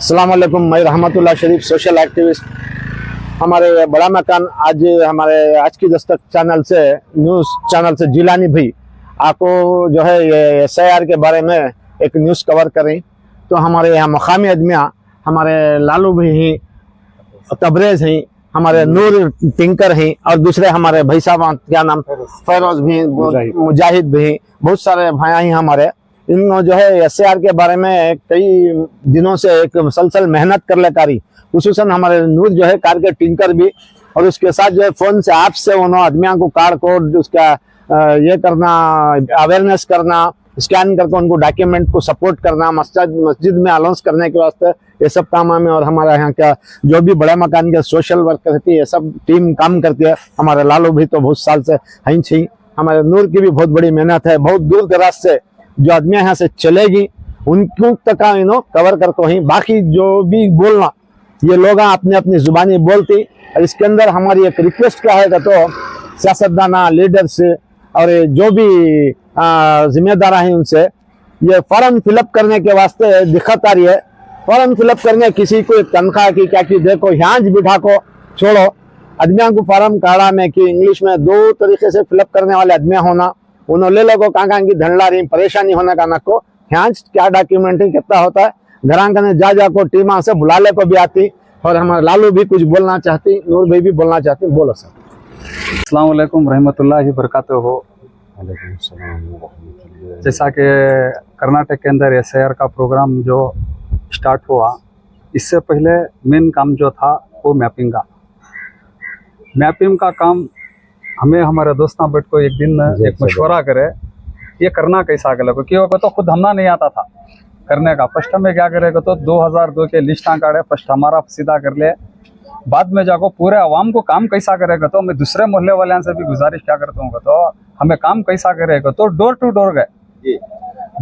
अस्सलाम वालेकुम। मैं रहमतुल्लाह शरीफ, सोशल एक्टिविस्ट। हमारे बड़ा मकान आज हमारे आज की दस्तक चैनल से, न्यूज़ चैनल से जिलानी भाई आपको जो है ये SIR के बारे में एक न्यूज़ कवर करें। तो हमारे यहाँ मकामी आदमियाँ हमारे लालू भी हैं, तबरेज़ हैं, हमारे नूर टिंकर हैं और दूसरे हमारे भाई साहब क्या नाम फैरोज भी, मुजाहिद भी हैं, बहुत सारे भाई हैं हमारे। इन जो है SIR के बारे में कई दिनों से एक मुसलसल मेहनत कर ले कारी, खुसूसन हमारे नूर जो है कार के टिंकर भी, और उसके साथ जो है फोन से ऐप से उन्होंने आदमियों को कार कोड उसका ये करना, अवेयरनेस करना, स्कैन करके उनको डॉक्यूमेंट को सपोर्ट करना, मस्जिद में अलाउंस करने के वास्ते ये सब काम हमें, और हमारे यहाँ का जो भी बड़े मकान के सोशल वर्क रहती है ये सब टीम काम करती है। हमारे लालू भी तो बहुत साल से हैं छी, हमारे नूर की भी बहुत बड़ी मेहनत है। बहुत दूर दराज से जो आदमी यहाँ से चलेगी उनको तक कवर करते ही, बाकी जो भी बोलना ये लोग अपनी अपनी जुबानी बोलती। और इसके अंदर हमारी एक रिक्वेस्ट क्या है तो सियासतदाना, लीडर्स और जो भी जिम्मेदार हैं उनसे ये फॉर्म फिलअप करने के वास्ते दिक्कत आ रही है। फॉर्म फिलअप करने किसी को तनख्वाह की क्या की देखो, यहाँ बिठा को छोड़ो आदमियों को फॉर्म काढ़ा में कि इंग्लिश में दो तरीके से फिलअप करने वाले आदमी होना, उन्होंने ले लो कहाँ की धंडला रही परेशानी होने का नको, यहाँ क्या डॉक्यूमेंटिंग कितना होता है, घर जा को टीम से बुला ले को भी आती। और हमारे लालू भी कुछ बोलना चाहती, नूर भाई भी बोलना चाहती, बोलो सर। अस्सलाम वालेकुम रहमतुल्लाहि बरकातुहू। जैसा कि कर्नाटक के अंदर SIR का प्रोग्राम जो स्टार्ट हुआ, इससे पहले मेन काम जो था वो मैपिंग का काम हमें हमारे दोस्त बैठ को एक दिन एक मशवरा करे ये करना कैसा अगले को, क्यों तो खुद हमना नहीं आता था करने का। फर्स्ट हमें क्या करेगा तो 2002 के लिस्ट काढ़े, फर्स्ट हमारा सीधा कर ले, बाद में जाको पूरे आवाम को काम कैसा करेगा। तो मैं दूसरे मोहल्ले वाले से भी गुजारिश क्या करता हूँ तो हमें काम कैसा करेगा तो डोर टू डोर गए,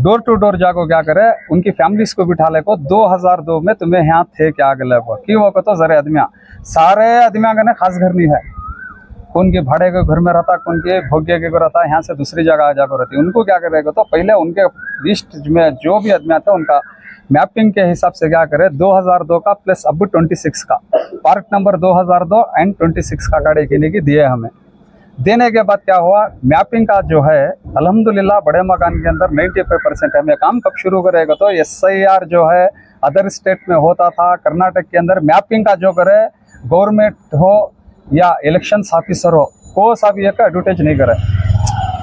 डोर टू डोर जाको क्या करे उनकी फैमिलीज को बिठा ले को 2002 में तुम्हें यहाँ थे क्या अगले को, क्यों को तो जरे आदमिया सारे आदमिया का खास घर नहीं है, कौन के भाड़े के घर में रहता, कौन के भोग्य के रहता, यहाँ से दूसरी जगह जाकर रहती। उनको क्या करेगा तो पहले उनके लिस्ट में जो भी आदमी आता है उनका मैपिंग के हिसाब से क्या करे 2002 का प्लस अब 26 का पार्ट नंबर 2002 एंड 26 का गाड़ी किने की दिए हमें। देने के बाद क्या हुआ, मैपिंग का जो है अल्हम्दुलिल्लाह बड़े मकान के अंदर 95% है। हमें काम कब शुरू करेगा तो SIR जो है अदर स्टेट में होता था, कर्नाटक के अंदर मैपिंग का जो करे गवर्नमेंट हो या इलेक्शन ऑफिसर हो को सब ये एडवर्टाइज नहीं करे,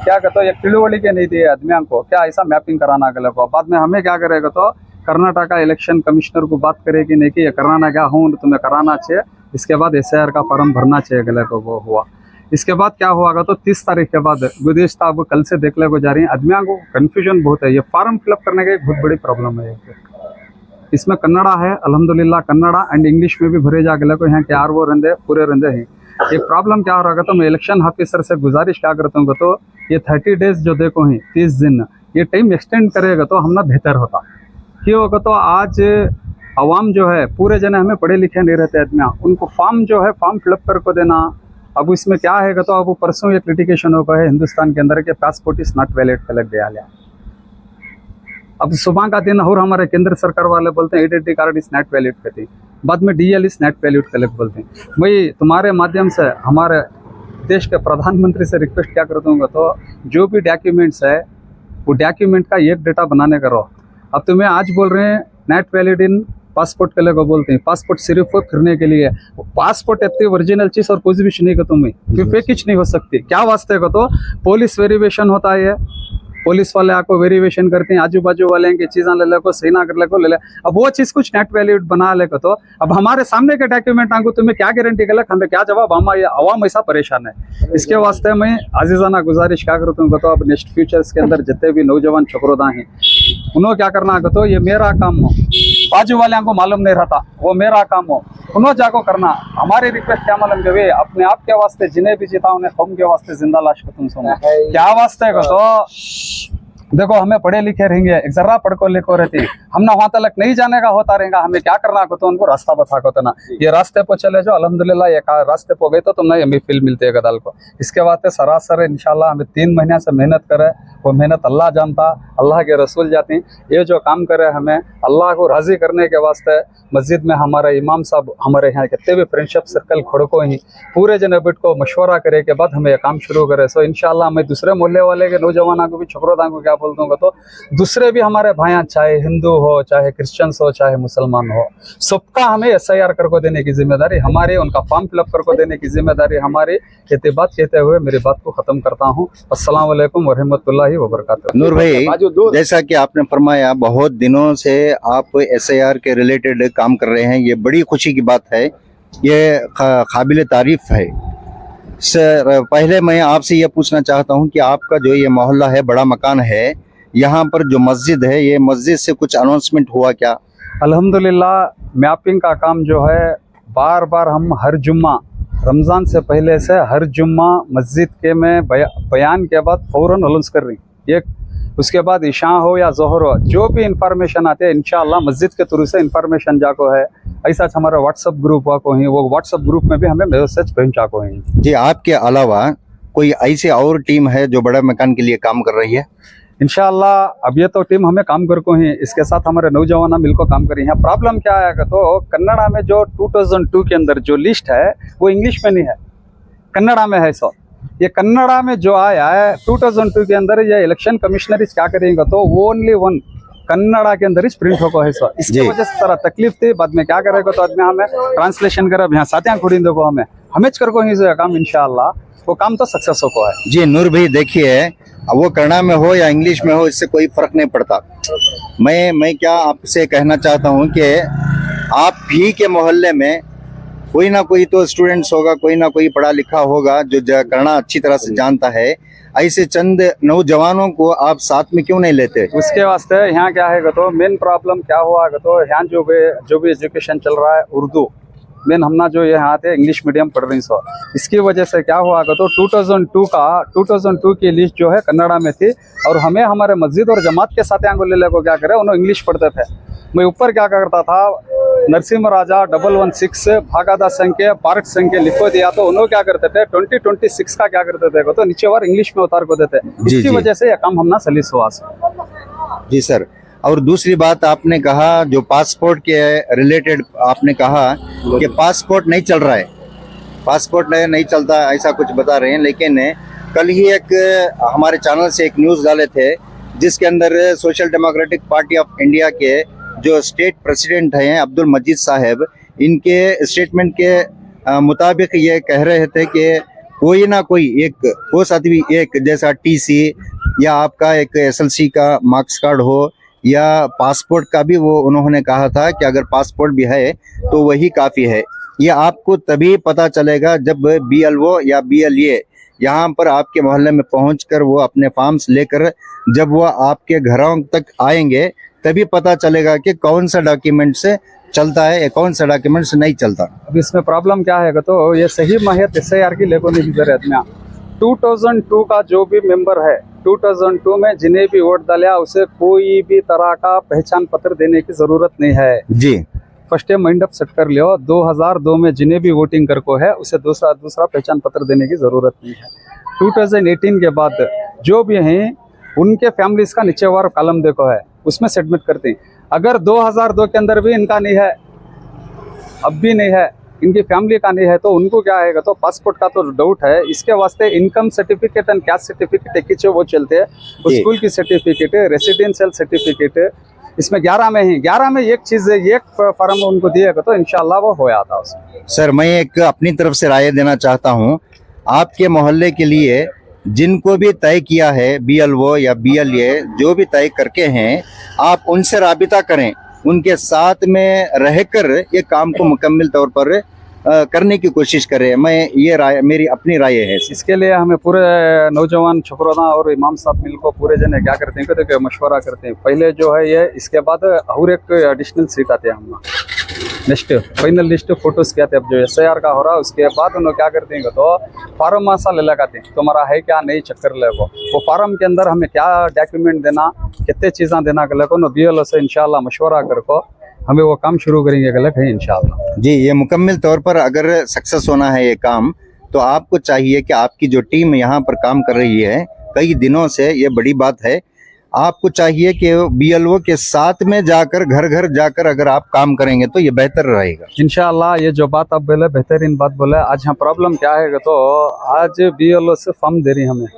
क्या कहते हो एक तिलवड़ी के नहीं दिए आदमियों को क्या ऐसा मैपिंग कराना अगले को। बाद में हमें क्या करेगा तो कर्नाटक का इलेक्शन कमिश्नर को बात करेगी नहीं कि ये कराना क्या हूँ तुम्हें कराना चाहिए, इसके बाद SIR का फॉर्म भरना चाहिए अगले को। वो हुआ, इसके बाद क्या हुआ तो 30 तारीख के बाद गुज़िश्ता अब कल से देखने को जा रही है, आदमियों को कन्फ्यूजन बहुत है। ये फॉर्म फिलअप करने की एक बहुत बड़ी प्रॉब्लम है। इसमें कन्नड़ा है अल्हम्दुलिल्लाह, कन्नड़ा एंड इंग्लिश में भी भरे जा गए को यहाँ के RO रंदे पूरे रंदे हैं। एक प्रॉब्लम क्या हो रहा है तो मैं इलेक्शन ऑफिसर से गुजारिश क्या करता हूँ तो ये 30 डेज जो देखो हैं 30 दिन ये टाइम एक्सटेंड करेगा तो हमना बेहतर होता। क्यों होगा तो आज आवाम जो है पूरे जने हमें पढ़े लिखे नहीं रहते आदमियाँ, उनको फॉर्म जो है फॉर्म फिलअप करके देना। अब इसमें क्या है तो अब परसों ये क्रिटिकेशन होगा है हिंदुस्तान के अंदर के पासपोर्ट इज नॉट वैलिड कलक दिया लिया। अब सुबह का दिन और हमारे केंद्र सरकार वाले बोलते हैं identity card is not valid कहती, बाद में DL इज नॉट वैलिड कलक बोलते हैं। मैं तुम्हारे माध्यम से हमारे देश के प्रधानमंत्री से रिक्वेस्ट क्या करता हूँ तो जो भी डॉक्यूमेंट्स है वो डॉक्यूमेंट का एक डेटा बनाने करो। अब तुम्हें आज बोल रहे हैं नॉट वैलिड इन पासपोर्ट के लिए को बोलते हैं, पासपोर्ट सिर्फ फिरने के लिए, पासपोर्ट इतनी ओरिजिनल चीज और कुछ भी नहीं का तुम्हें फिर फेकिच नहीं हो सकती। क्या वास्ते को तो पुलिस वेरिफिकेशन होता है, पुलिस वाले आपको वेरिफिकेशन करते हैं, आजू बाजू वाले की चीज़ें ले ले को सही ना कर ले को ले ले। अब वो चीज़ कुछ नेट वैलिड बना ले को तो अब हमारे सामने के डॉक्यूमेंट आंगू तुम्हें क्या गारंटी गलत, हमें क्या जवाब, हमारे आवाम ऐसा परेशान है। इसके वास्ते मैं आजीजाना गुजारिश क्या करता हूँ तो अब नेक्स्ट फ्यूचर्स के अंदर जितने भी नौजवान छोकरोदा हैं उन्होंने क्या करना है तो ये मेरा काम हो, बाजू वाले को मालूम नहीं रहता वो मेरा काम हो, उन्होंने जाको करना। हमारी रिक्वेस्ट क्या मालूम वे अपने आप के वास्ते जिन्हें भी जीता उन्हें कौम के वास्ते जिंदा लाश को तुम सुनो क्या वास्ते को तो देखो हमें पढ़े लिखे रहेंगे, एक जरा पढ़ को लिखो रहती, हम ना वहां तक नहीं जाने का होता रहेगा, हमें क्या करना को तो उनको रास्ता बता को तो ना ये रास्ते पर चले जाओ, अल्हम्दुलिल्लाह ये रास्ते पर गए तो तुम नहीं फील मिलती है गदाल को। इसके वास्ते सरासर इंशाल्लाह हमें 3 महीने से मेहनत करे, वो मेहनत अल्लाह जानता, अल्लाह के रसूल जाती। ये जो काम करे हमें अल्लाह को राजी करने के वास्ते मस्जिद में हमारे इमाम साहब, हमारे यहाँ कितने भी फ्रेंडशिप सर्कल खड़ो को ही पूरे जनबिट को मशवरा करे के बाद हमें ये काम शुरू करे। सो इंशाल्लाह मैं दूसरे मोहल्ले वाले के नौजवानों को भी, छोकरों को क्या बोल दूंगा, तो दूसरे भी हमारे भाइयाँ, चाहे हिंदू हो, चाहे क्रिश्चियंस हो, चाहे मुसलमान हो, सबका हमें SIR कर को देने की जिम्मेदारी हमारी, उनका फॉर्म फिलअप कर को देने की जिम्मेदारी हमारी। कहते बात कहते हुए मेरी बात को खत्म करता हूँ। अस्सलाम वालेकुम वरहमतुल्लाहि वबरकातुहू। नूर भाई, जैसा कि आपने फरमाया बहुत दिनों से आप SIR के रिलेटेड काम कर रहे हैं, ये बड़ी खुशी की बात है, ये काबिल तारीफ है। सर पहले मैं आपसे ये पूछना चाहता हूँ कि आपका जो ये मोहल्ला है, बड़ा मकान है, यहाँ पर जो मस्जिद है, ये मस्जिद से कुछ अनाउंसमेंट हुआ क्या? अल्हम्दुलिल्लाह मैपिंग का काम जो है बार बार हम हर जुम्मा, रमज़ान से पहले से हर जुम्मा मस्जिद के में बयान के बाद फ़ौरन अनाउंस कर रही ये। उसके बाद इशा हो या ज़ोहर हो, जो भी इंफॉर्मेशन आते हैं इंशाअल्लाह मस्जिद के थ्रू से इंफॉर्मेशन जाको है। ऐसा हमारा व्हाट्सअप ग्रुप को ही, वो व्हाट्सअप ग्रुप में भी हमें मैसेज पहुँचा को ही। जी, आपके अलावा कोई ऐसे और टीम है जो बड़ा मकान के लिए काम कर रही है? इंशाअल्लाह अब ये तो टीम हमें काम कर को ही, इसके साथ हमारे नौजवान मिलकर काम करें। यहाँ प्रॉब्लम क्या है तो कन्नड़ा में जो 2002 के अंदर जो लिस्ट है वो इंग्लिश में नहीं है, कन्नड़ा में है। सो ये कन्नड़ा में जो आया है 2002 के अंदर, ये इलेक्शन कमिश्नर क्या करेंगे तो ओनली वन कन्नड़ा के अंदर ही प्रिंट होको है। सो इसकी वजह से थोड़ा तकलीफ थी, बाद में क्या करेगा तो आदमी हमें ट्रांसलेशन करे, यहाँ साथियाँ खुड़ी देखो हमें कर को ही जो काम इंशाअल्लाह वो काम तो सक्सेस हो है। जी नूर भाई, देखिए वो कन्नड़ा में हो या इंग्लिश में हो, इससे कोई फर्क नहीं पड़ता। मैं क्या आपसे कहना चाहता हूँ कि आप भी के मोहल्ले में कोई ना कोई तो स्टूडेंट्स होगा, कोई ना कोई पढ़ा लिखा होगा जो कन्नड़ा अच्छी तरह से जानता है। ऐसे चंद नौजवानों को आप साथ में क्यों नहीं लेते? उसके वास्ते यहाँ क्या है तो मेन प्रॉब्लम क्या हुआ तो यहाँ जो भी एजुकेशन चल रहा है उर्दू मेन, हमना जो यहाँ आते इंग्लिश मीडियम पढ़ रही। सो इसकी वजह से क्या हुआ तो 2002 की लिस्ट जो है कन्नड़ा में थी, और हमें हमारे मस्जिद और जमात के साथ यहाँ को ले को क्या करे, उन्होंने इंग्लिश पढ़ते थे। मैं ऊपर क्या करता था, नरसिम्हा राजा 116 भागादा संख्या पार्क संख्या लिखो दिया, तो उन्होंने क्या करते थे 2026 का क्या करते थे तो नीचे वार इंग्लिश में उतार को देते। इसकी वजह से यह काम हमना सलीस हुआ। जी सर, और दूसरी बात आपने कहा जो पासपोर्ट के रिलेटेड, आपने कहा कि पासपोर्ट नहीं चल रहा है, पासपोर्ट नहीं चलता ऐसा कुछ बता रहे हैं। लेकिन कल ही एक हमारे चैनल से एक न्यूज़ डाले थे जिसके अंदर social democratic party of India के जो स्टेट प्रेसिडेंट हैं अब्दुल मजीद साहब, इनके स्टेटमेंट के मुताबिक ये कह रहे थे कि कोई ना कोई एक हो सकती भी, एक जैसा TC या आपका एक SLC का मार्क्स कार्ड हो या पासपोर्ट का भी, वो उन्होंने कहा था कि अगर पासपोर्ट भी है तो वही काफ़ी है। ये आपको तभी पता चलेगा जब BLO या BLA यहाँ पर आपके मोहल्ले में पहुंचकर वो अपने फॉर्म्स लेकर जब वो आपके घरों तक आएंगे तभी पता चलेगा कि कौन सा डॉक्यूमेंट से चलता है या कौन सा डॉक्यूमेंट से नहीं चलता। अब इसमें प्रॉब्लम क्या है तो ये सही माहियत SIR की लेको नहीं जरूरत में। 2002 का जो भी मेंबर है, 2002 में जिन्हें भी वोट डाला उसे कोई भी तरह का पहचान पत्र देने की जरूरत नहीं है जी। फर्स्ट माइंड अप सेट कर लियो। 2002 में जिन्हें भी वोटिंग कर को है उसे दूसरा पहचान पत्र देने की जरूरत नहीं है। 2018 के बाद जो भी हैं उनके फैमिलीज का नीचे वार कॉलम देखो है, उसमें सबमिट करते हैं। अगर 2002 के अंदर भी इनका नहीं है, अब भी नहीं है, इनकी फैमिली का नहीं है, तो उनको क्या आएगा तो पासपोर्ट का तो डाउट है। इसके वास्ते income certificate and caste certificate एक वो चलते हैं, स्कूल की सर्टिफिकेट, रेसिडेंशियल सर्टिफिकेट, इसमें 11 में ही 11 में एक चीज एक फॉर्म उनको दिएगा तो इंशाल्लाह वो हो जाता उसमें। सर मैं एक अपनी तरफ से राय देना चाहता हूँ, आपके मोहल्ले के लिए जिनको भी तय किया है BLO या BLA जो भी तय करके हैं, आप उनसे राबिता करें, उनके साथ में रहकर ये काम को मुकम्मल तौर पर करने की कोशिश करें। मैं ये राय, मेरी अपनी राय है। इसके लिए हमें पूरे नौजवान छोकरों और इमाम साहब मिलकर पूरे जने क्या करते हैं कि मशवरा करते हैं पहले जो है ये, इसके बाद और एक एडिशनल सीट आते हैं हम नेक्स्ट फाइनल लिस्ट फोटोज क्या थे, अब जो SIR का हो रहा है उसके बाद उन्होंने क्या करते हैं तो फार्म मासा ले लगाते हैं, तुम्हारा है क्या नहीं चक्कर ले वो फार्म के अंदर हमें क्या डॉक्यूमेंट देना, कितने चीज़ें देना गलत को BLO से इंशाल्लाह मशवरा कर को हमें वो काम शुरू करेंगे गलत है इंशाल्लाह। जी, ये मुकम्मल तौर पर अगर सक्सेस होना है ये काम, तो आपको चाहिए कि आपकी जो टीम यहाँ पर काम कर रही है कई दिनों से, ये बड़ी बात है, आपको चाहिए कि BLO के साथ में जाकर घर घर जाकर अगर आप काम करेंगे तो ये बेहतर रहेगा इंशाल्लाह। ये जो बात आप बोले बेहतरीन बात बोले। आज यहाँ प्रॉब्लम क्या है तो आज BLO से फॉर्म दे रही हमें,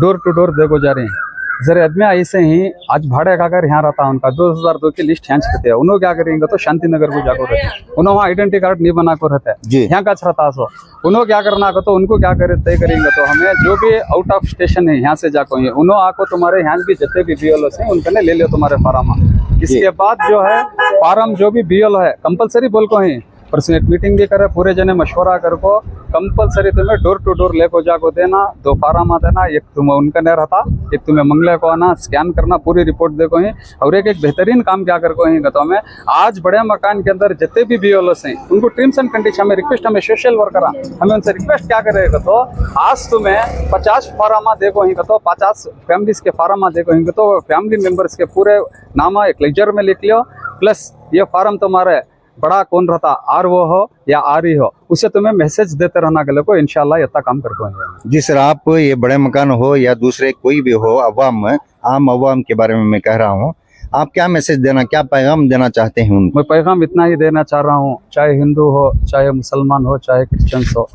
डोर टू डोर देखो जा रही हैं जरे आदमी ऐसे ही आज भाड़े का अगर यहाँ रहता उनका 2002 की लिस्ट यहाँ रहते हैं, उन्होंने क्या करेंगे तो शांति नगर को जाकर रहते हैं, उन्होंने वहाँ आइडेंटिटी कार्ड नहीं बना कर रहते जी। हैं यहाँ का रहता सो उन्होंने क्या करना को तो उनको क्या करे तय करेंगे तो हमें जो भी आउट ऑफ स्टेशन है यहाँ से जाको ही उन्होंने आको तुम्हारे यहाँ भी जितने भी BLO से उनके ले लियो तुम्हारे फार्म। इसके बाद जो है फार्म जो भी BLO है कंपलसरी बोल को ही पर्सनल मीटिंग भी करे, पूरे जने मशवरा कर को कंपलसरी तुम्हें डोर टू डोर लेको जाको देना, 2 फार्म देना, एक तुम्हें उनका नहीं रहता, एक तुम्हें मंगले को आना स्कैन करना, पूरी रिपोर्ट देखो ही। और एक बेहतरीन काम क्या कर को ही तो हमें आज बड़े मकान के अंदर जितने भी BLO हैं उनको टर्म्स एंड कंडीशन हमें रिक्वेस्ट, हमें सोशल वर्कर हमें उनसे रिक्वेस्ट क्या करेगा तो आज तुम्हें 50 फार्म देखो ही तो 50 फैमिलीज के फार्म देखो ही तो फैमिली मेंबर्स के पूरे नामा एक लेजर में लिख लियो, प्लस ये फार्म तुम्हारे बड़ा कौन रहता RO हो या RE हो उसे तुम्हें मैसेज देते रहना गले को इंशाल्लाह इतना काम करते हैं। जी सर, आप ये बड़े मकान हो या दूसरे कोई भी हो, अवाम आम अवाम के बारे में मैं कह रहा हूँ, आप क्या मैसेज देना, क्या पैगाम देना चाहते हैं उनको? मैं पैगाम इतना ही देना चाह रहा हूँ, चाहे हिंदू हो, चाहे मुसलमान हो, चाहे क्रिश्चियंस हो,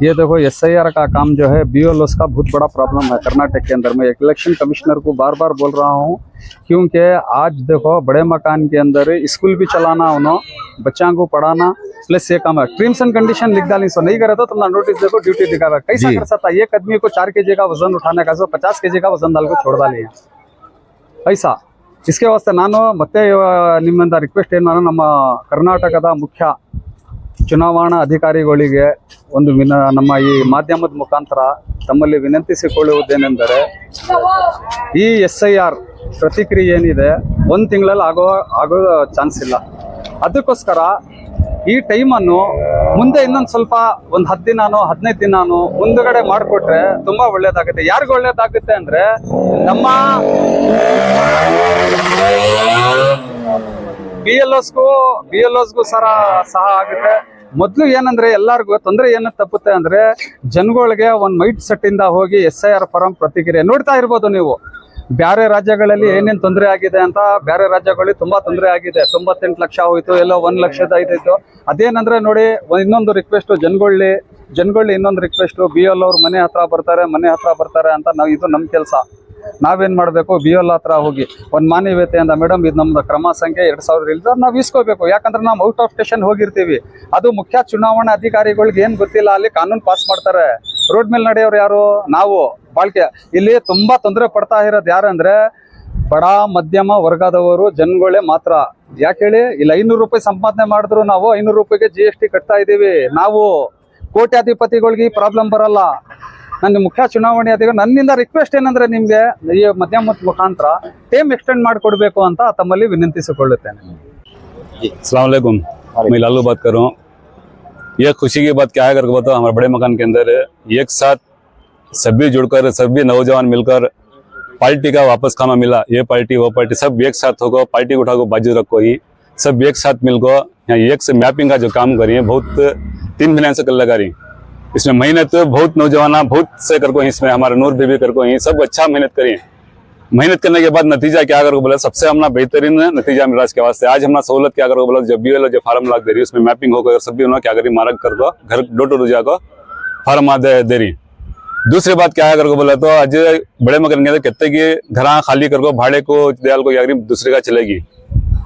ये देखो SIR का काम जो है BLOs का बहुत बड़ा प्रॉब्लम है कर्नाटक के अंदर। मैं इलेक्शन कमिश्नर को बार बार बोल रहा हूँ क्योंकि आज देखो बड़े मकान के अंदर स्कूल भी चलाना, उन्होंने बच्चों को पढ़ाना, प्लस ये काम है टर्म्स एंड कंडीशन लिख डाली सो नहीं करे तो तुम नोटिस देखो ड्यूटी दिखा रहा कैसा कर सकता है। एक आदमी को 4 kg का वजन उठाने का 50 kg का वजन डाल को छोड़ डाली है ऐसा। इसके वास्ते ನಾನು ಮತ್ತೆ ನಿಮ್ಮಿಂದ ರಿಕ್ವೆಸ್ಟ್ ಏನು ನಮ್ಮ ಕರ್ನಾಟಕದ ಮುಖ್ಯ ಚುನಾವಣಾ ಅಧಿಕಾರಿಗಳಿಗೆ ಒಂದು ನಮ್ಮ ಈ ಮಾಧ್ಯಮದ ಮುಖಾಂತರ ತಮ್ಮಲ್ಲಿ ವಿನಂತಿಸಿಕೊಳ್ಳುವುದೇನೆಂದರೆ ಈ SIR ಪ್ರತಿಕ್ರಿಯೆ ಏನಿದೆ 1 ತಿಂಗಳಲ್ಲಿ ಆಗೋ ಚಾನ್ಸ್ ಇಲ್ಲ, ಅದಕ್ಕೋಸ್ಕರ ಈ ಟೈಮನ್ನು ಮುಂದೆ ಇನ್ನೊಂದು ಸ್ವಲ್ಪ ಒಂದು 10 ದಿನಾನೋ 15 ದಿನಾನೋ ಮುಂದಗಡೆ ಮಾಡಿಕೊಟ್ರೆ ತುಂಬಾ ಒಳ್ಳೇದಾಗುತ್ತೆ। ಯಾರಿಗೂ ಒಳ್ಳೇದಾಗುತ್ತೆ ಅಂದ್ರೆ ನಮ್ಮ BLOsಗೂ ಸಹ ಆಗುತ್ತೆ। ಮೊದಲು ಏನಂದ್ರೆ ಎಲ್ಲರಿಗೂ ತೊಂದರೆ ಏನು ತಪ್ಪುತ್ತೆ ಅಂದ್ರೆ ಜನಗಳಿಗೆ ಒಂದು ಮೈಂಡ್ ಸೆಟ್ ಇಂದ ಹೋಗಿ SIR ಫಾರಂ ಪ್ರತಿಕ್ರಿಯೆ ನೋಡ್ತಾ ಇರ್ಬೋದು ನೀವು, ಬೇರೆ ರಾಜ್ಯಗಳಲ್ಲಿ ಏನೇನು ತೊಂದರೆ ಆಗಿದೆ ಅಂತ, ಬೇರೆ ರಾಜ್ಯಗಳಲ್ಲಿ ತುಂಬಾ ತೊಂದರೆ ಆಗಿದೆ, 98 ಲಕ್ಷ ಹೋಯ್ತು, ಎಲ್ಲೋ 1 ಲಕ್ಷದ ಇದಾಯ್ತು। ಅದೇನಂದ್ರೆ ನೋಡಿ ಇನ್ನೊಂದು ರಿಕ್ವೆಸ್ಟ್ ಜನಗಳಿಗೆ ಇನ್ನೊಂದು ರಿಕ್ವೆಸ್ಟ್, BLO ಅವ್ರು ಮನೆ ಹತ್ರ ಬರ್ತಾರೆ ಅಂತ ನಾವು ಇದು ನಮ್ಮ ಕೆಲಸ, ನಾವೇನ್ ಮಾಡಬೇಕು BLO ಹತ್ರ ಹೋಗಿ ಒಂದು ಮಾನವೀಯತೆಯಿಂದ ಮೇಡಮ್ ಇದು ನಮ್ದು ಕ್ರಮ ಸಂಖ್ಯೆ 2000 ಇಲ್ದ ನಾವು ಇಸ್ಕೋಬೇಕು, ಯಾಕಂದ್ರೆ ನಾವು ಔಟ್ ಆಫ್ ಸ್ಟೇಷನ್ ಹೋಗಿರ್ತೀವಿ, ಅದು ಮುಖ್ಯ ಚುನಾವಣಾ ಅಧಿಕಾರಿಗಳಿಗೆ ಏನ್ ಗೊತ್ತಿಲ್ಲ, ಅಲ್ಲಿ ಕಾನೂನು ಪಾಸ್ ಮಾಡ್ತಾರೆ, ರೋಡ್ ಮೇಲೆ ನಡೆಯೋರು ಯಾರು ನಾವು ಬಾಳ್ಕೆ। ಇಲ್ಲಿ ತುಂಬಾ ತೊಂದರೆ ಪಡ್ತಾ ಇರೋದು ಯಾರಂದ್ರೆ ಬಡ ಮಧ್ಯಮ ವರ್ಗದವರು ಜನಗಳೇ ಮಾತ್ರ। ಯಾಕೆ ಹೇಳಿ, ಇಲ್ಲಿ 500 ರೂಪಾಯಿ ಸಂಪಾದನೆ ಮಾಡಿದ್ರು ನಾವು 500 ರೂಪಾಯಿಗೆ GST ಕಟ್ತಾ ಇದೀವಿ, ನಾವು ಕೋಟ್ಯಾಧಿಪತಿಗಳಿಗೆ ಪ್ರಾಬ್ಲಮ್ ಬರಲ್ಲ। ನನ್ನ ಮುಖ್ಯ ಚುನಾವಣೆ ಅಧಿಕಾರಿ ನನ್ನಿಂದ ರಿಕ್ವೆಸ್ಟ್ ಏನಂದ್ರೆ ನಿಮ್ಗೆ ಈ ಮಧ್ಯಮದ ಮುಖಾಂತರ ಟೈಮ್ ಎಕ್ಸ್ಟೆಂಡ್ ಮಾಡಿಕೊಡ್ಬೇಕು ಅಂತ ತಮ್ಮಲ್ಲಿ ವಿನಂತಿಸಿಕೊಳ್ಳುತ್ತೇನೆ। अस्सलाम वालेकुम, मैं लालू बात कर रहा हूँ। यह खुशी की बात क्या है करके बताओ, हमारे बड़े मकान के अंदर एक साथ सभी जुड़कर सभी नौजवान मिलकर पार्टी का वापस खाना मिला। ये पार्टी वो पार्टी सब एक साथ होकर पार्टी को उठाकर बाजू रखो ही सब एक साथ मिलकर यहाँ एक से मैपिंग का जो काम करिए बहुत 3 महीने से कर लगा रही। इसमें मेहनत बहुत नौजवान बहुत से करको इसमें हमारे नूर बेबी करको ही सब अच्छा मेहनत करिए। मेहनत करने के बाद नतीजा क्या करो बोला, सबसे हमने बेहतरीन नतीजा मिला इसके वास्ते। आज हमने सहूलत क्या करो बोला, जब BLO जो फार्म लाग दे रही उसमें मैपिंग होकर सभी उन्होंने क्या करी मार्क कर दो घर डोर टू डोर जाकर फार्म दे रही। दूसरी बात क्या है करको बोला तो आज बड़े मकान के अंदर कितने की घर खाली करको भाड़े को दयाल को क्या करी दूसरे का चलेगी।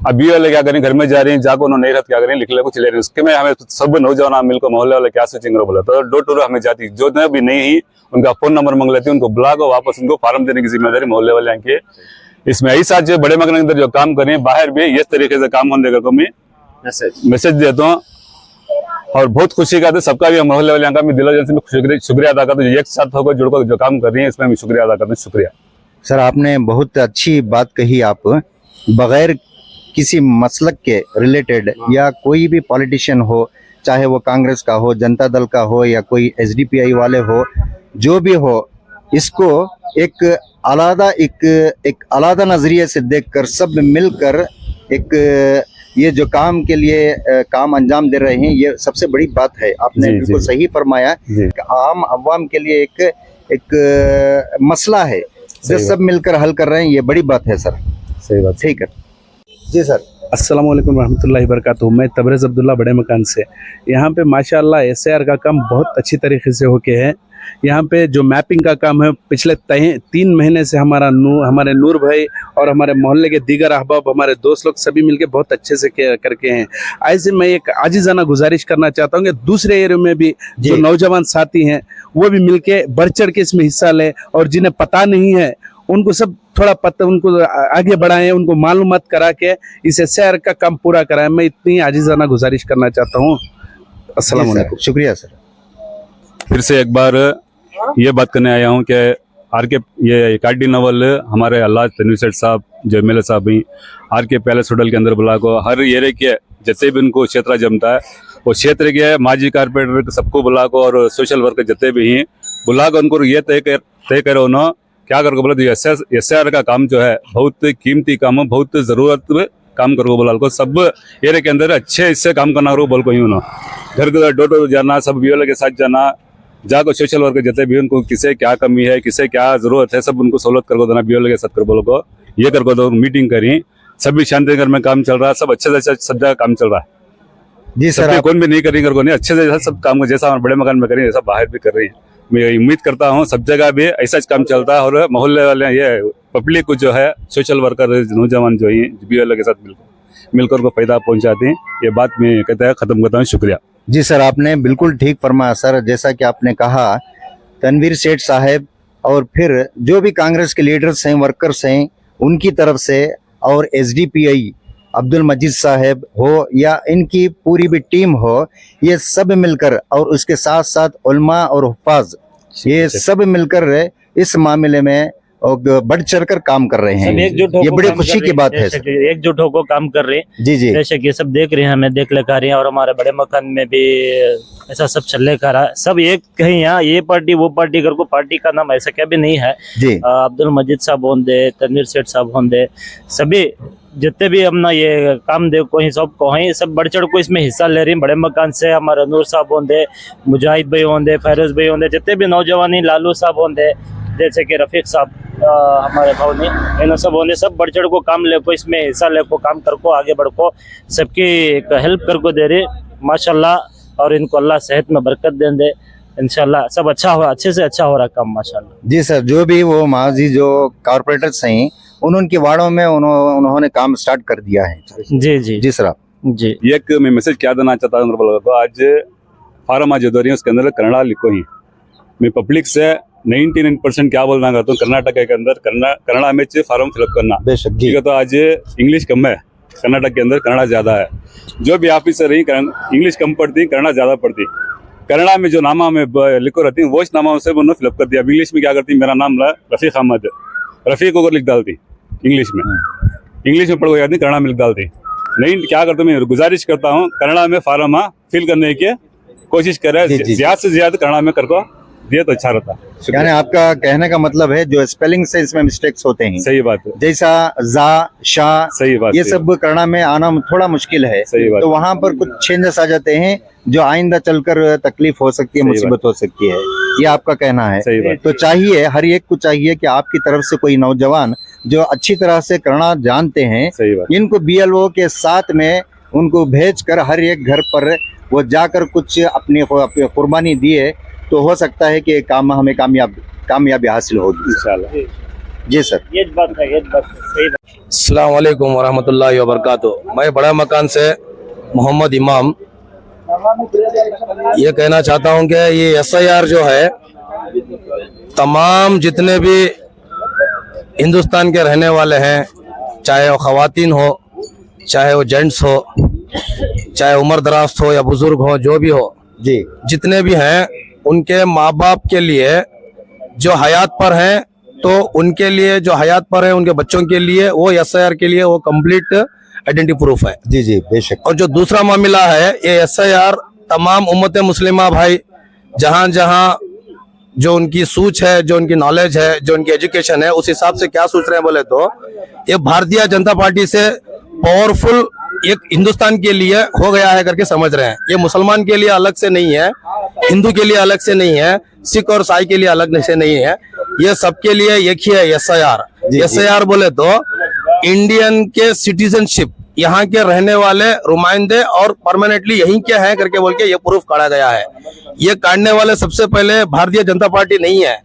अब BLO क्या करें घर में जा रही है जाको उन्होंने नहीं रहते क्या करें लिख ले को चले रही। उसके में हमें सब नौजवान मिलकर मोहल्ले वाले क्या सोचेंगे बोला तो डोर टू डोर हमें जाती जो भी नहीं ही उनका फोन नंबर मांग लेती उनको बुला कर वापस उनको फार्म देने की जिम्मेदारी मोहल्ले वाले की। इसमें ऐसा जो बड़े मकान के अंदर जो काम करें बाहर भी इस तरीके से काम होने को मैं मैसेज देता हूँ और बहुत खुशी का सबका भी मोहल्ले वाले का मैं दिल से शुक्रिया अदा करता हूँ। एक साथ होकर जुड़कर जो काम कर रही है इसमें मैं शुक्रिया अदा करता हूँ। शुक्रिया सर, आपने बहुत अच्छी बात कही। आप बगैर किसी मसलक के रिलेटेड या कोई भी पॉलिटिशियन हो, चाहे वो कांग्रेस का हो, जनता दल का हो या कोई एसडीपीआई वाले हो, जो भी हो, इसको एक अलादा नजरिए से देखकर सब मिलकर एक ये जो काम के लिए काम अंजाम दे रहे हैं, ये सबसे बड़ी बात है। आपने जी, बिल्कुल जी। सही फरमाया जी। कि आम अवाम के लिए एक मसला है जो सही सब मिलकर हल कर रहे हैं, ये बड़ी बात है सर। सही बात। ठीक है जी सर। अस्सलाम वालेकुम रहमतुल्लाहि वबरकातुहू। मैं तबरेज़ अब्दुल्ला बड़े मकान से। यहाँ पे माशाअल्लाह एसआईआर का काम बहुत अच्छी तरीके से होके है। यहाँ पे जो मैपिंग का काम है पिछले 3 महीने से हमारे नूर भाई और हमारे मोहल्ले के दीगर अहबाब, हमारे दोस्त लोग सभी मिलके बहुत अच्छे से करके हैं। ऐसे मैं एक आजिज़ाना गुजारिश करना चाहता हूँ कि दूसरे एरिया में भी जो नौजवान साथी हैं वो भी मिलके बढ़ चढ़ के इसमें हिस्सा लें, और जिन्हें पता नहीं है उनको सब थोड़ा पता, उनको आगे बढ़ाएं, उनको मालूमात करा के इस एसआईआर का काम पूरा कराएं। मैं इतनी आजिज़ाना गुजारिश करना चाहता हूँ। अस्सलाम जी सर, वालेकुम। शुक्रिया सर। फिर से एक बार ये बात करने आया हूँ कि आर.के. ये कार्डी नवल हमारे अल्लाह तनवीर सेठ साहब जो एमएलए साहब भी आर.के. पैलेस होटल के अंदर बुला को हर एरिया के जितने भी उनको क्षेत्र जमता है वो क्षेत्र के माजी कारपोरेटर सबको बुला को और सोशल वर्कर जितने भी हैं बुला को उनको ये तय करो उन्होंने क्या कर को बोला एसआईआर का काम जो है बहुत कीमती काम है, बहुत जरूरत काम करो बोला को सब एरिया के अंदर अच्छे इससे काम करना करो बोल को यूँ घर घर डोर जाना, सब बीओएलए के साथ जाना, जाकर सोशल वर्कर जितने भी उनको किसे क्या कमी है, किसे क्या जरूरत है, सब उनको सहूलत करको देना। बीओएलए के साथ कर बोलो को ये कर दो, मीटिंग करी, सभी शांति घर में काम चल रहा है, सब अच्छे से अच्छा सब जगह काम चल रहा है। जी सर, कौन भी नहीं करेंगे नहीं, अच्छे से सब काम जैसा हमारे बड़े मकान में करेंगे ऐसा बाहर भी कर रही है। मैं उम्मीद करता हूँ सब जगह भी ऐसा काम चलता है और मोहल्ले वाले ये पब्लिक को जो है सोशल वर्कर नौजवान जो है बीओएलए के साथ मिलकर को फायदा पहुंचाते हैं। ये बात मैं कहता है खत्म करता हूँ। शुक्रिया। जी सर, आपने बिल्कुल ठीक फरमाया सर। जैसा कि आपने कहा तनवीर सेठ साहब और फिर जो भी कांग्रेस के लीडर्स हैं, वर्कर्स हैं, उनकी तरफ से और एसडीपीआई अब्दुल मजीद साहब हो या इनकी पूरी भी टीम हो, ये सब मिलकर और उसके साथ साथ उलमा और हुफ्फाज ये सब मिलकर इस मामले में बढ़ चढ़ कर काम कर रहे हैं। ये बड़ी खुशी की बात है सर। एकजुट होकर काम कर रहे हैं। जी जी, बेशक ये सब देख रहे हैं, हमें देख ले रहे हैं, और हमारे बड़े मकान में भी ऐसा सब चल कर रहा है। सब एक कहीं यहाँ ये पार्टी वो पार्टी कर को पार्टी का नाम ऐसा क्या भी नहीं है जी। अब्दुल मजीद साहब होंगे, तनवीर सेठ साहब होंगे, सभी जितने भी हम ना ये काम दे को सब को हैं, सब बढ़ चढ़ को इसमें हिस्सा ले रही हैं। बड़े मकान से हमारे नूर साहब होंगे, मुजाहिद भाई होंगे, फैरोज भाई होंगे, जितने भी नौजवान लालू साहब होंगे, जैसे कि रफीक साहब हमारे भाव ने इन सब होने सब बढ़ चढ़ को काम ले को इसमें हिस्सा ले को काम कर को आगे बढ़ को सबकी हेल्प कर को दे रहे माशाल्लाह। और इनको अल्लाह सेहत में बरकत दे दे, इंशाल्लाह सब अच्छा हो, अच्छे से अच्छा हो रहा काम माशाल्लाह। जी सर, जो भी वो माजी जो कारपोरेटर्स हैं उनके वार्डों में उन्होंने काम स्टार्ट कर दिया है। जी जी जी सर, आप जी। एक मैं मैसेज क्या देना चाहता हूँ, आज फार्म आज जो रही है उसके अंदर कन्नड़ा लिखो ही। मैं पब्लिक से 99% क्या बोलना चाहता हूँ, कर्नाटक के अंदर कन्नड़ा में फॉर्म फिलअप करना बेशक जी। ठीक है। तो आज इंग्लिश कम है, कर्नाटक के अंदर कन्नड़ा ज्यादा है। जो भी ऑफिसर रही इंग्लिश कम पढ़ती, कन्नड़ा ज्यादा पढ़ती। कन्नड़ा में जो नामा में लिखो रहती वो इस नामा से उन्होंने फिलअप कर दिया। इंग्लिश में क्या करती, मेरा नाम रफीक अहमद, रफीक को लिख डालती इंग्लिश में पढ़ जाती, कन्नड़ा में लिख डालती। नहीं क्या करता, मैं गुजारिश करता हूँ कन्नड़ा में फॉर्म फिल करने की कोशिश करे, ज्यादा से ज्यादा कन्नड़ा में कर को दिए तो अच्छा रहता। यानी आपका कहने का मतलब है जो स्पेलिंग से इसमें मिस्टेक्स होते हैं, सही बात है, जैसा जा शाह, सही बात, ये सब कन्नड़ा में आना थोड़ा मुश्किल है। सही बात। तो वहाँ पर कुछ चेंजेस आ जाते हैं जो आइंदा चलकर तकलीफ हो सकती है, मुसीबत हो सकती है, ये आपका कहना है। सही बात। तो चाहिए हर एक को चाहिए कि आपकी तरफ से कोई नौजवान जो अच्छी तरह से कन्नड़ा जानते हैं, सही बात, इनको बीएलओ के साथ में उनको भेज कर हर एक घर पर वो जाकर कुछ अपनी कुर्बानी दिए तो हो सकता है कि काम हमें कामयाबी हासिल होगी इंशाल्लाह। जी सर। ये बात है, ये बात है, सही बात। अस्सलाम वालेकुम वरहमतुल्लाहि वबरकातुहू। मैं बड़ा मकान से मोहम्मद इमाम ये कहना चाहता हूं कि ये एसआईआर जो है तमाम जितने भी हिंदुस्तान के रहने वाले हैं, चाहे वो ख़वातीन हो, चाहे वो जेंट्स हो, चाहे उम्र दराज हो या बुजुर्ग हो, जो भी हो जी, जितने भी हैं, उनके माँ बाप के लिए जो हयात पर हैं, तो उनके लिए जो हयात पर है उनके बच्चों के लिए वो एसआईआर के लिए वो कंप्लीट आइडेंटिटी प्रूफ है। जी जी बेशक। और जो दूसरा मामला है ये SIR तमाम उम्मत मुस्लिमा भाई जहां जहां जो उनकी सोच है, जो उनकी नॉलेज है, जो उनकी एजुकेशन है, उस हिसाब से क्या सोच रहे हैं बोले तो ये भारतीय जनता पार्टी से पावरफुल एक हिंदुस्तान के लिए हो गया है करके समझ रहे हैं। ये मुसलमान के लिए अलग से नहीं है, हिंदू के लिए अलग से नहीं है, सिख और ईसाई के लिए अलग से नहीं है, ये सबके लिए एक ही है SIR। SIR बोले तो इंडियन के सिटीजनशिप, यहाँ के रहने वाले रुमाइंदे और परमानेंटली यहीं के हैं करके बोल के ये प्रूफ काढ़ा गया है। ये काटने वाले सबसे पहले भारतीय जनता पार्टी नहीं है,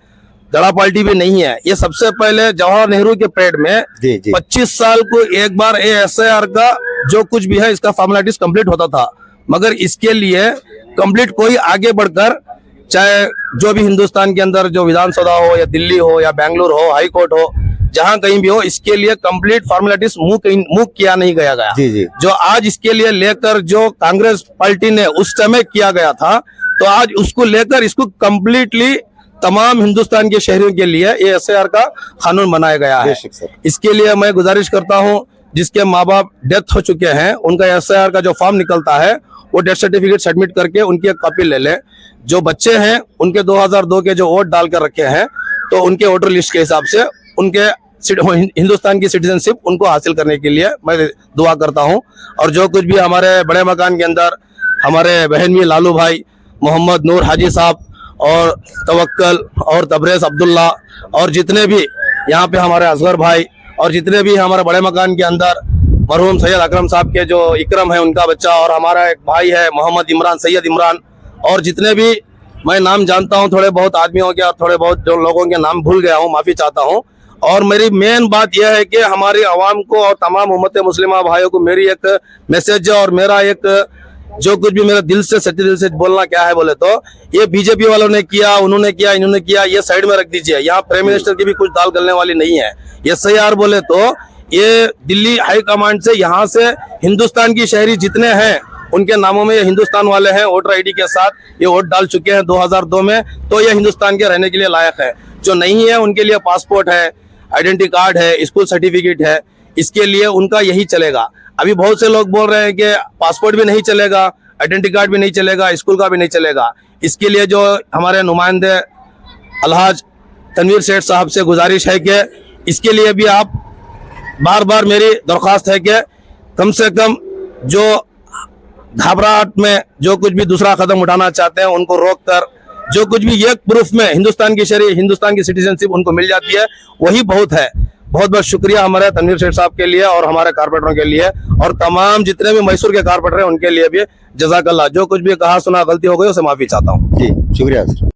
दड़ा पार्टी भी नहीं है, ये सबसे पहले जवाहर नेहरू के पीरियड में जी जी 25 साल को एक बार SIR का जो कुछ भी है इसका फॉर्मेलिटीज कंप्लीट होता था, मगर इसके लिए कंप्लीट कोई आगे बढ़कर चाहे जो भी हिंदुस्तान के अंदर जो विधानसभा हो या दिल्ली हो या बेंगलुरु हो, हाई कोर्ट हो, जहां कहीं भी हो, इसके लिए कंप्लीट फॉर्मेलिटीज मूव किया नहीं गया जी जी जो आज इसके लिए लेकर जो कांग्रेस पार्टी ने उस समय किया गया था, तो आज उसको लेकर इसको कंप्लीटली तमाम हिंदुस्तान के शहरियों के लिए ये SIR का कानून बनाया गया है। बेशक सर। इसके लिए मैं गुजारिश करता हूं जिसके माँ बाप डेथ हो चुके हैं उनका SIR का जो फॉर्म निकलता है वो डेथ सर्टिफिकेट सबमिट करके उनकी एक कॉपी ले लें। जो बच्चे हैं उनके 2002 के जो वोट डाल कर रखे हैं तो उनके वोटर लिस्ट के हिसाब से उनके हिंदुस्तान की सिटीजनशिप उनको हासिल करने के लिए मैं दुआ करता हूं। और जो कुछ भी हमारे बड़े मकान के अंदर हमारे बहन भी लालू भाई, मोहम्मद नूर हाजी साहब और तवक्कल और तबरेज अब्दुल्ला और जितने भी यहाँ पे हमारे असगर भाई और जितने भी हमारे बड़े मकान के अंदर मरहूम सैयद अकरम साहब के जो इकरम है उनका बच्चा और हमारा एक भाई है मोहम्मद इमरान, सैयद इमरान, और जितने भी मैं नाम जानता हूँ, थोड़े बहुत आदमियों के और थोड़े बहुत जो लोगों के नाम भूल गया हूँ, माफी चाहता हूँ। और मेरी मेन बात यह है कि हमारी आवाम को और तमाम उम्मत मुस्लिमा भाइयों को मेरी एक मैसेज है और मेरा एक जो कुछ भी मेरे दिल से सच्चे दिल से बोलना क्या है बोले तो ये बीजेपी वालों ने किया, उन्होंने किया, इन्होंने किया, ये साइड में रख दीजिए। यहाँ प्राइम मिनिस्टर की भी कुछ दाल गलने वाली नहीं है। SIR बोले तो ये दिल्ली हाई कमांड से यहाँ से हिंदुस्तान की शहरी जितने हैं उनके नामों में ये हिंदुस्तान वाले हैं, वोटर ID के साथ ये वोट डाल चुके हैं 2002 में, तो ये हिंदुस्तान के रहने के लिए लायक है। जो नहीं है उनके लिए पासपोर्ट है, आइडेंटिटी कार्ड है, स्कूल सर्टिफिकेट है, इसके लिए उनका यही चलेगा। अभी बहुत से लोग बोल रहे हैं कि पासपोर्ट भी नहीं चलेगा, आइडेंटिटी कार्ड भी नहीं चलेगा, स्कूल का भी नहीं चलेगा। इसके लिए जो हमारे नुमाइंदे अलहाज तनवीर सेठ साहब से गुजारिश है कि इसके लिए भी आप बार बार मेरी दरख्वास्त है कि कम से कम जो घबराहट में जो कुछ भी दूसरा कदम उठाना चाहते हैं उनको रोक कर जो कुछ भी एक प्रूफ में हिंदुस्तान की शहरी, हिंदुस्तान की सिटीजनशिप उनको मिल जाती है, वही बहुत है। बहुत बहुत शुक्रिया हमारे तनवीर सेठ साहब के लिए और हमारे कारपोरेटरों के लिए और तमाम जितने भी मैसूर के कारपोरेटर हैं उनके लिए भी जज़ाकल्लाह। जो कुछ भी कहा सुना गलती हो गई उसे माफी चाहता हूँ। जी शुक्रिया सर।